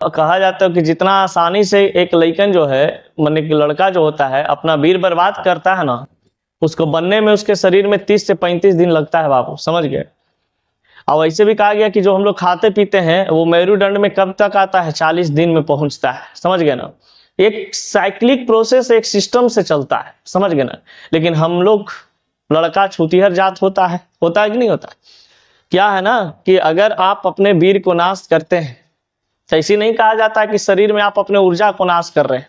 कहा जाता है कि जितना आसानी से एक लड़कन जो है, माने कि लड़का जो होता है अपना वीर बर्बाद करता है ना, उसको बनने में उसके शरीर में 30 से 35 दिन लगता है बाबू, समझ गए। और वैसे भी कहा गया कि जो हम लोग खाते पीते हैं वो मेरुदंड में कब तक आता है, 40 दिन में पहुंचता है, समझ गए ना। एक साइक्लिक प्रोसेस, एक सिस्टम से चलता है, समझ गए ना। लेकिन हम लोग, लड़का छूतिहर जात होता है कि नहीं होता। क्या है ना कि अगर आप अपने वीर को नाश करते हैं तो ऐसी नहीं कहा जाता है कि शरीर में आप अपने ऊर्जा को नाश कर रहे हैं,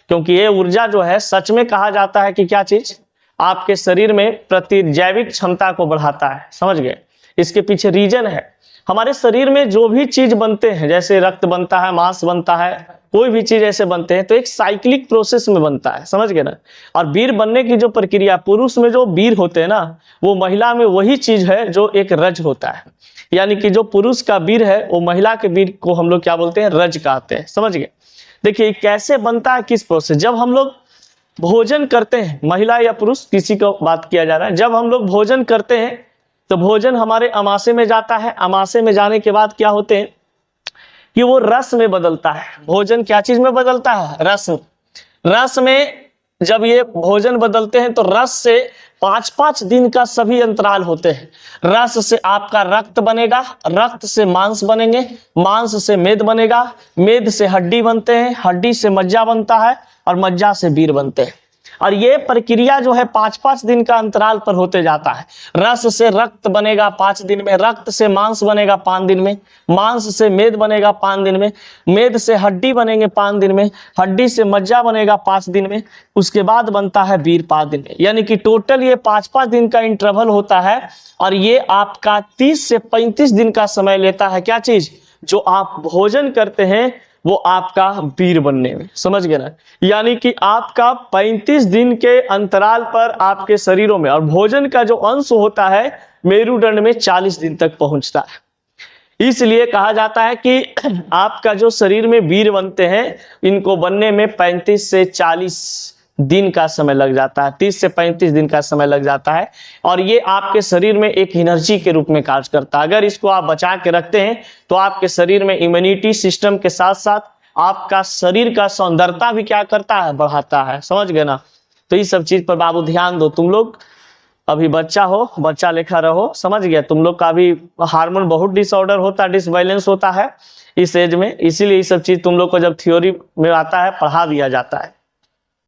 क्योंकि ये ऊर्जा जो है सच में कहा जाता है कि क्या चीज आपके शरीर में प्रतिजैविक क्षमता को बढ़ाता है, समझ गए। इसके पीछे रीजन है, हमारे शरीर में जो भी चीज बनते हैं, जैसे रक्त बनता है, मांस बनता है, कोई भी चीज ऐसे बनते हैं तो एक साइक्लिक प्रोसेस में बनता है, समझ गए ना। और वीर बनने की जो प्रक्रिया, पुरुष में जो वीर होते हैं ना, वो महिला में वही चीज है जो एक रज होता है। यानी कि जो पुरुष का वीर है वो महिला के वीर को हम लोग क्या बोलते हैं, रज कहते हैं, समझ गए। देखिए कैसे बनता है, किस प्रोसेस। जब हम लोग भोजन करते हैं, महिला या पुरुष किसी को बात किया जा रहा है, जब हम लोग भोजन करते हैं तो भोजन हमारे अमाशय में जाता है। अमाशय में जाने के बाद क्या होते हैं कि वो रस में बदलता है। भोजन क्या चीज में बदलता है, रस में। रस में जब ये भोजन बदलते हैं तो रस से 5-5 दिन का सभी अंतराल होते हैं। रस से आपका रक्त बनेगा, रक्त से मांस बनेंगे, मांस से मेद बनेगा, मेद से हड्डी बनते हैं, हड्डी से मज्जा बनता है और मज्जा से वीर बनते हैं। और ये प्रक्रिया जो है 5-5 दिन का अंतराल पर होते जाता है। रस से रक्त बनेगा 5 दिन में, रक्त से मांस बनेगा 5 दिन में, मांस से मेद बनेगा 5 दिन में, मेद से हड्डी बनेंगे 5 दिन में, हड्डी से मज्जा बनेगा 5 दिन में, उसके बाद बनता है वीर 5 दिन में। यानी कि टोटल ये 5-5 दिन का इंटरवल होता है। और ये आपका 30 से 35 दिन का समय लेता है। क्या चीज, जो आप भोजन करते हैं वो आपका वीर बनने में, समझ गए ना। यानी कि आपका 35 दिन के अंतराल पर आपके शरीरों में, और भोजन का जो अंश होता है मेरुदंड में 40 दिन तक पहुंचता है। इसलिए कहा जाता है कि आपका जो शरीर में वीर बनते हैं, इनको बनने में 35 से 40 दिन का समय लग जाता है, 30 से 35 दिन का समय लग जाता है। और ये आपके शरीर में एक एनर्जी के रूप में कार्य करता है। अगर इसको आप बचा के रखते हैं तो आपके शरीर में इम्यूनिटी सिस्टम के साथ साथ आपका शरीर का सौंदर्यता भी क्या करता है, बढ़ाता है, समझ गए ना। तो इस सब चीज पर बाबू ध्यान दो। तुम लोग अभी बच्चा हो, बच्चा लेखा रहो, समझ गया। तुम लोग का भी हार्मोन बहुत डिसऑर्डर होता है, डिसबैलेंस होता है इस एज में, इसीलिए ये सब चीज तुम लोग को जब थ्योरी में आता है पढ़ा दिया जाता है।